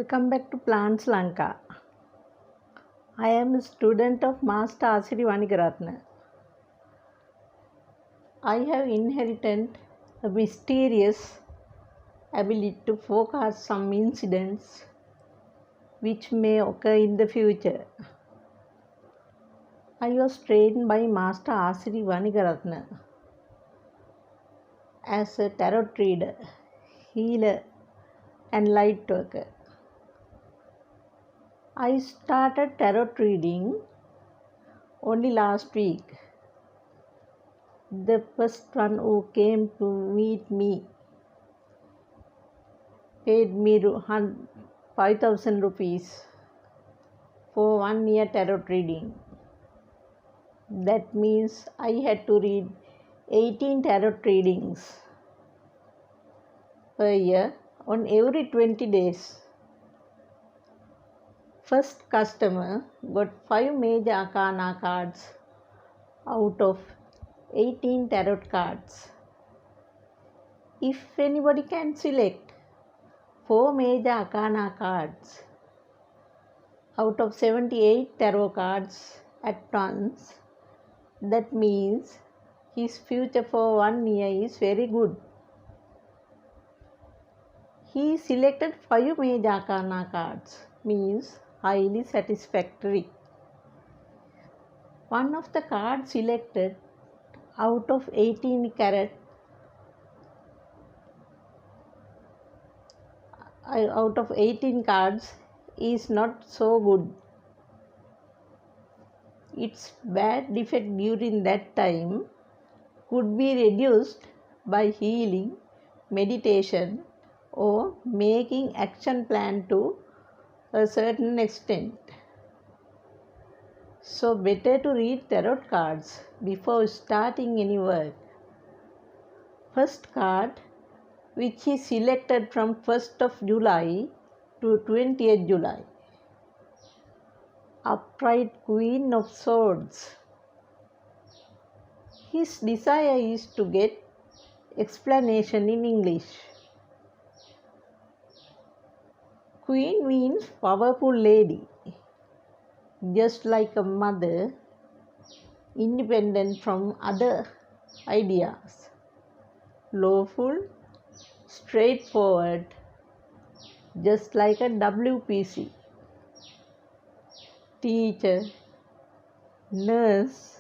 Welcome back to Plants Lanka. I am a student of Master Asiri Vanigaratna. I have inherited a mysterious ability to forecast some incidents which may occur in the future. I was trained by Master Asiri Vanigaratna as a tarot reader, healer, and light worker. I started tarot reading only last week. The first one who came to meet me paid me 5,000 rupees for 1 year tarot reading. That means I had to read 18 tarot readings per year on every 20 days. First customer got 5 major arcana cards out of 18 tarot cards. If anybody can select 4 major arcana cards out of 78 tarot cards at once, that means his future for 1 year is very good. He selected 5 major arcana cards, means highly satisfactory. One of the cards selected out of 18 cards is not so good. Its bad effect during that time could be reduced by healing, meditation, or making action plan to a certain extent. So better to read tarot cards before starting any work. First card, which is selected from 1st of July to 20th July. Upright Queen of Swords. His desire is to get explanation in English. Queen means powerful lady, just like a mother, independent from other ideas, lawful, straightforward, just like a WPC, teacher, nurse,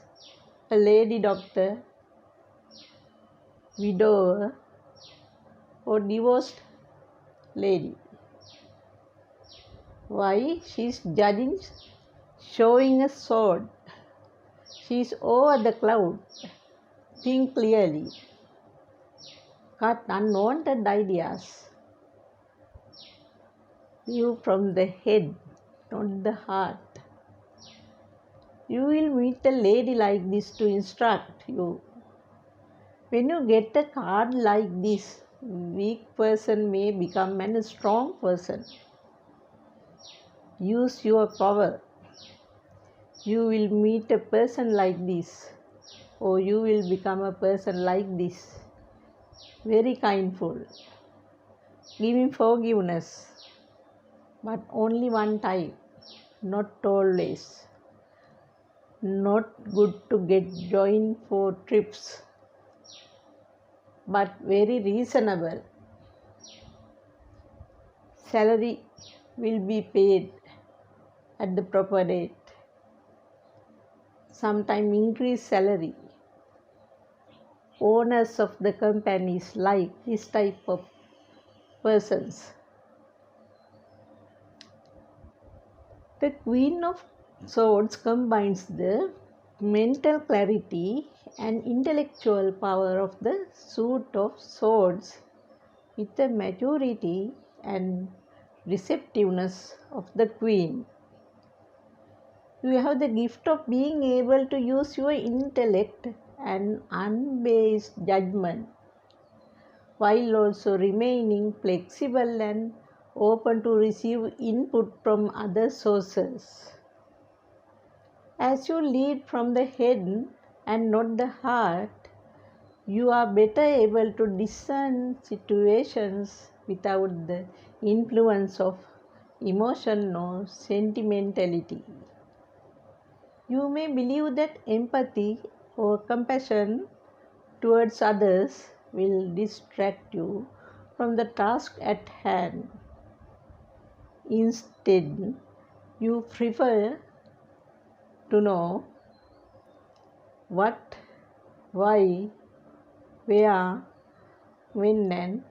a lady doctor, widower, or divorced lady. Why? She is judging, showing a sword. She is over the cloud. Think clearly. Cut unwanted ideas. You from the head, not the heart. You will meet a lady like this to instruct you. When you get a card like this, weak person may become a strong person. Use your power. You will meet a person like this, or you will become a person like this. Very kindful. Giving forgiveness, but only one time, not always. Not good to get joined for trips, but very reasonable. Salary will be paid at the proper date. Sometime increase salary. Owners of the companies like this type of persons. The Queen of Swords combines the mental clarity and intellectual power of the suit of swords with the maturity and receptiveness of the Queen. You have the gift of being able to use your intellect and unbiased judgment while also remaining flexible and open to receive input from other sources. As you lead from the head and not the heart, you are better able to discern situations without the influence of emotion nor sentimentality. You may believe that empathy or compassion towards others will distract you from the task at hand. Instead, you prefer to know what, why, where, when, and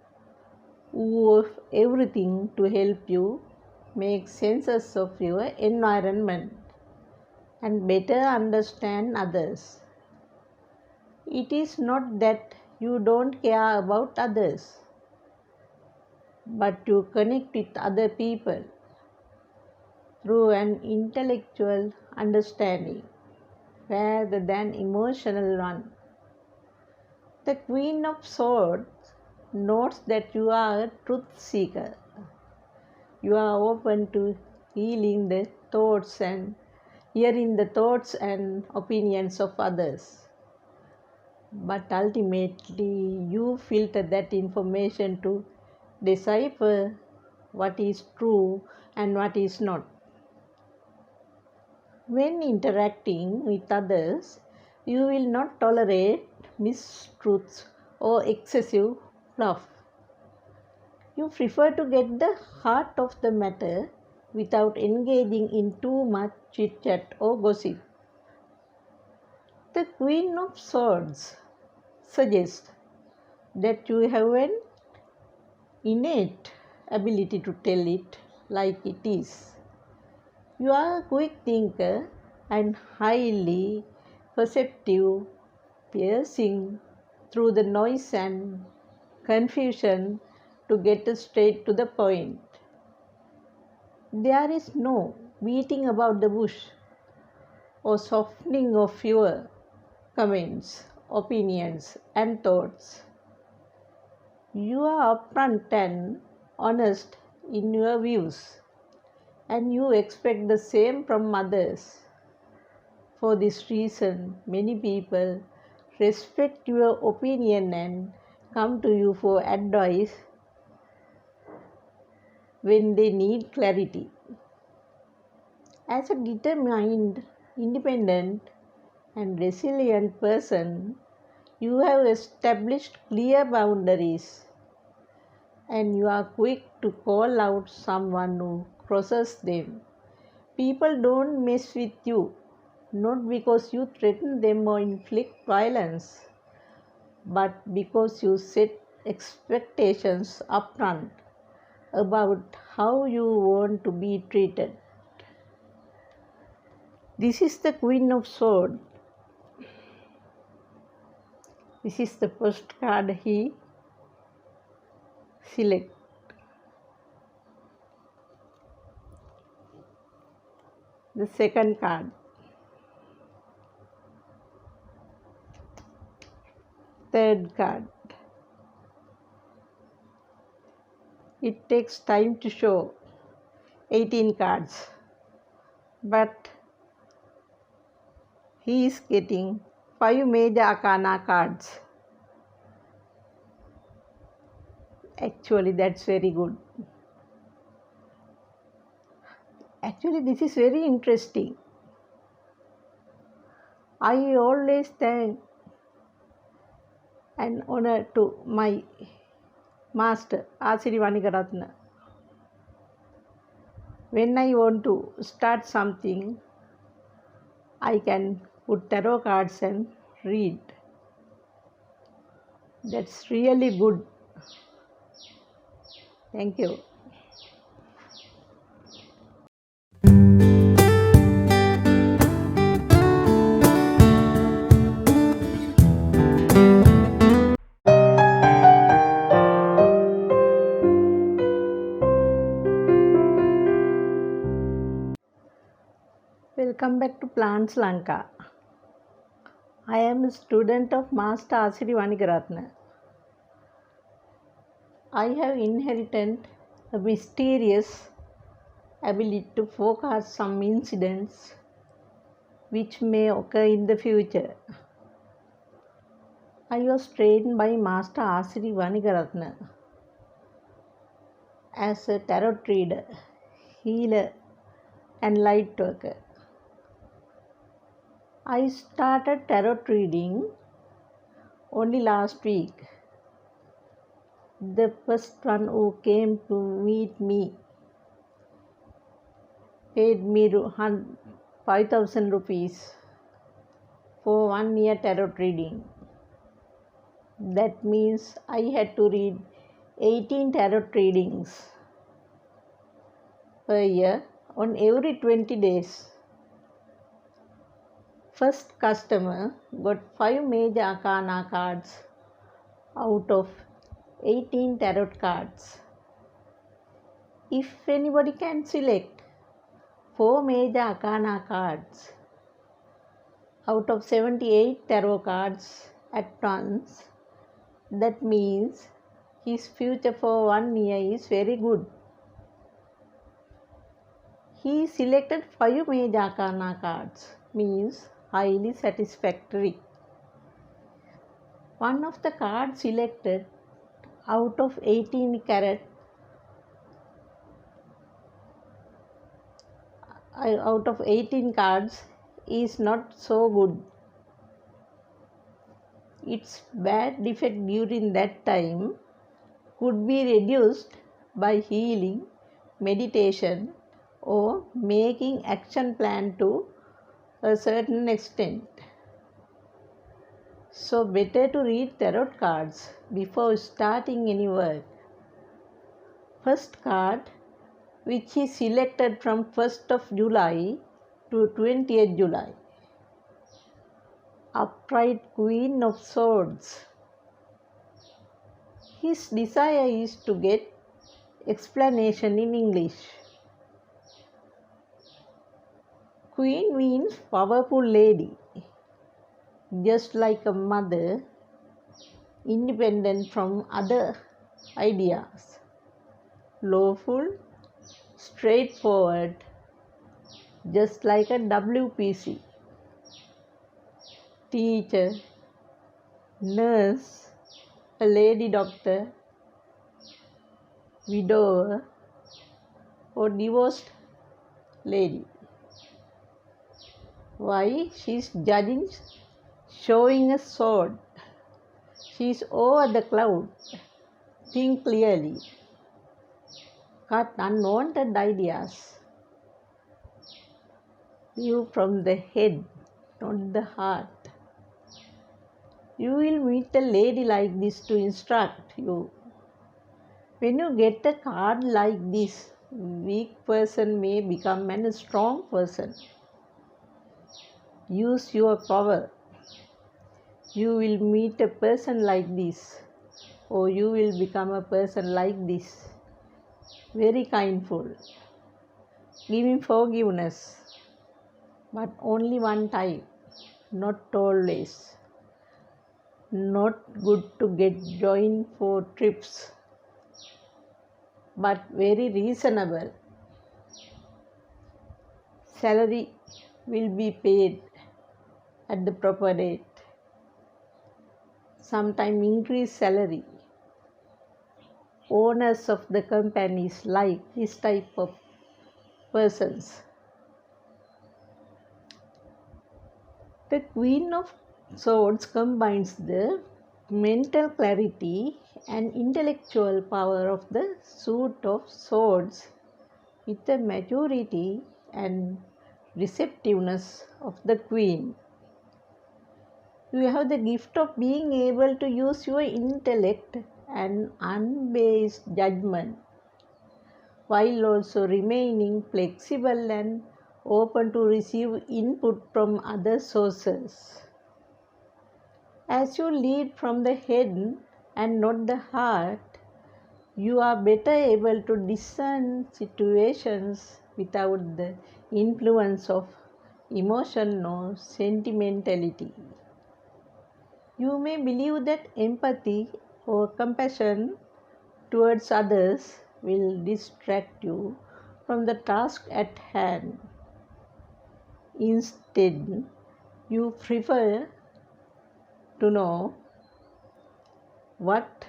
who of everything to help you make sense of your environment and better understand others. It is not that you don't care about others, but to connect with other people through an intellectual understanding rather than emotional one. The Queen of Swords notes that you are a truth seeker. You are open to hearing the thoughts and hearing the thoughts and opinions of others. But ultimately, you filter that information to decipher what is true and what is not. When interacting with others, you will not tolerate mistruths or excessive fluff. You prefer to get the heart of the matter without engaging in too much chit chat or gossip. The Queen of Swords suggests that you have an innate ability to tell it like it is. You are a quick thinker and highly perceptive, piercing through the noise and confusion to get straight to the point. There is no beating about the bush or softening of your comments, opinions, and thoughts. You are upfront and honest in your views, and you expect the same from others. For this reason, many people respect your opinion and come to you for advice when they need clarity. As a determined, independent, and resilient person, you have established clear boundaries and you are quick to call out someone who crosses them. People don't mess with you, not because you threaten them or inflict violence, but because you set expectations upfront about how you want to be treated. This is the Queen of Swords. This is the first card he select. The second card. Third card. It takes time to show 18 cards, but he is getting 5 major arcana cards. Actually, that's very good. Actually, this is very interesting. I always thank and honor to my master, Asiri Vanikaratna. When I want to start something, I can put tarot cards and read. That's really good. Thank you. Welcome back to Plants Lanka. I am a student of Master Asiri Vanikaratna. I have inherited a mysterious ability to forecast some incidents which may occur in the future. I was trained by Master Asiri Vanikaratna as a tarot reader. healer, and light worker. I started tarot reading only last week. The first one who came to meet me paid me 5,000 rupees for 1 year tarot reading. That means I had to read 18 tarot readings per year on every 20 days. First customer got 5 major arcana cards out of 18 tarot cards. If anybody can select 4 major arcana cards out of 78 tarot cards at once, that means his future for 1 year is very good. He selected 5 major arcana cards, means highly satisfactory. One of the cards selected out of 18 cards is not so good. Its bad effect during that time could be reduced by healing, meditation, or making action plan to a certain extent. So better to read tarot cards before starting any work. First card, which is selected from 1st of July to 20th July. Upright Queen of Swords. His desire is to get explanation in English. Queen means powerful lady, just like a mother, independent from other ideas, lawful, straightforward, just like a WPC, teacher, nurse, a lady doctor, widower, or divorced lady. Why? She is judging, showing a sword. She is over the cloud. Think clearly. Cut unwanted ideas. Live from the head, not the heart. You will meet a lady like this to instruct you. When you get a card like this, weak person may become a strong person. Use your power. You will meet a person like this, or you will become a person like this. Very kindful. Giving forgiveness, but only one time, not always. Not good to get joined for trips, but very reasonable. Salary will be paid at the proper date. Sometime increase salary. Owners of the companies like this type of persons. The Queen of Swords combines the mental clarity and intellectual power of the suit of swords with the maturity and receptiveness of the Queen. You have the gift of being able to use your intellect and unbiased judgment while also remaining flexible and open to receive input from other sources. As you lead from the head and not the heart, you are better able to discern situations without the influence of emotion or sentimentality. You may believe that empathy or compassion towards others will distract you from the task at hand. Instead, you prefer to know what,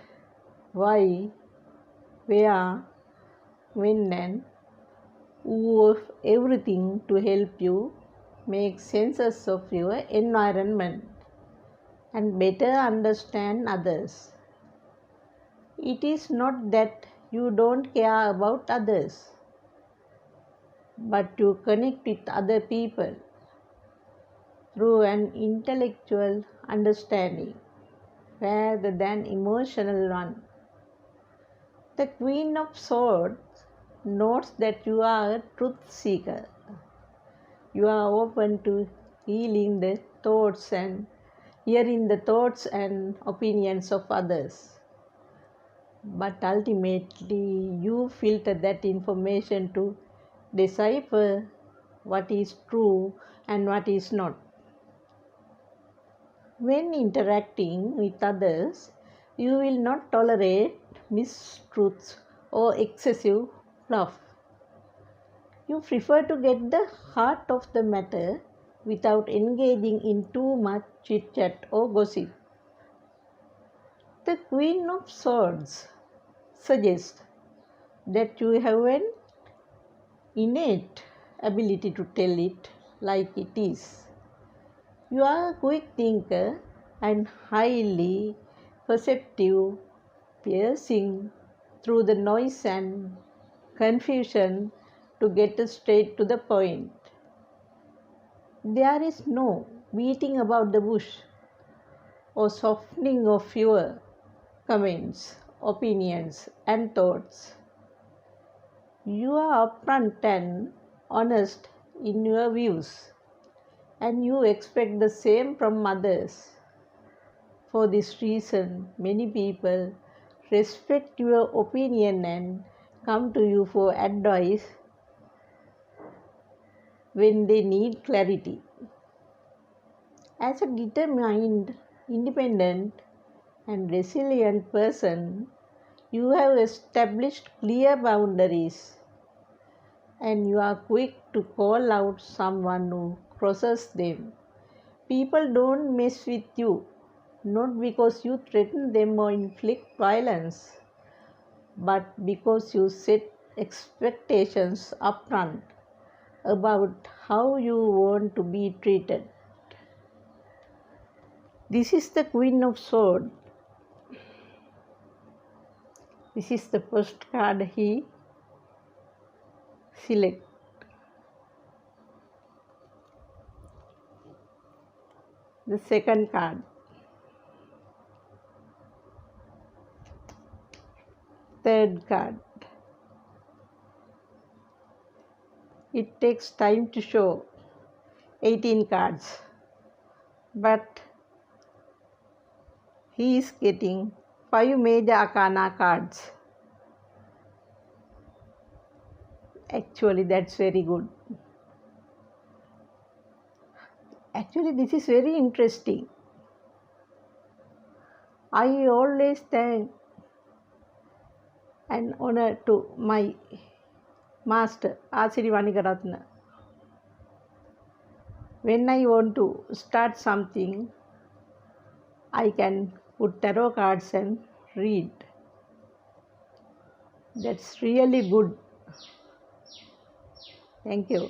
why, where, when, and of everything to help you make sense of your environment and better understand others. It is not that you don't care about others, but to connect with other people through an intellectual understanding rather than emotional one. The Queen of Swords notes that you are a truth seeker. You are open to hearing the thoughts and hearing the thoughts and opinions of others. But ultimately, you filter that information to decipher what is true and what is not. When interacting with others, you will not tolerate mistruths or excessive fluff. You prefer to get the heart of the matter without engaging in too much chit chat or gossip. The Queen of Swords suggests that you have an innate ability to tell it like it is. You are a quick thinker and highly perceptive, piercing through the noise and confusion to get straight to the point. There is no beating about the bush or softening of your comments, opinions, and thoughts. You are upfront and honest in your views, and you expect the same from others. For this reason, many people respect your opinion and come to you for advice when they need clarity. As a determined, independent, and resilient person, you have established clear boundaries and you are quick to call out someone who crosses them. People don't mess with you, not because you threaten them or inflict violence, but because you set expectations upfront about how you want to be treated. This is the Queen of Swords. This is the first card he select. The second card. Third card. It takes time to show 18 cards, but he is getting 5 major arcana cards. Actually, that's very good. Actually, this is very interesting. I always thank and honor to my master, Asiri Vanikaratna. When I want to start something, I can put tarot cards and read. That's really good. Thank you.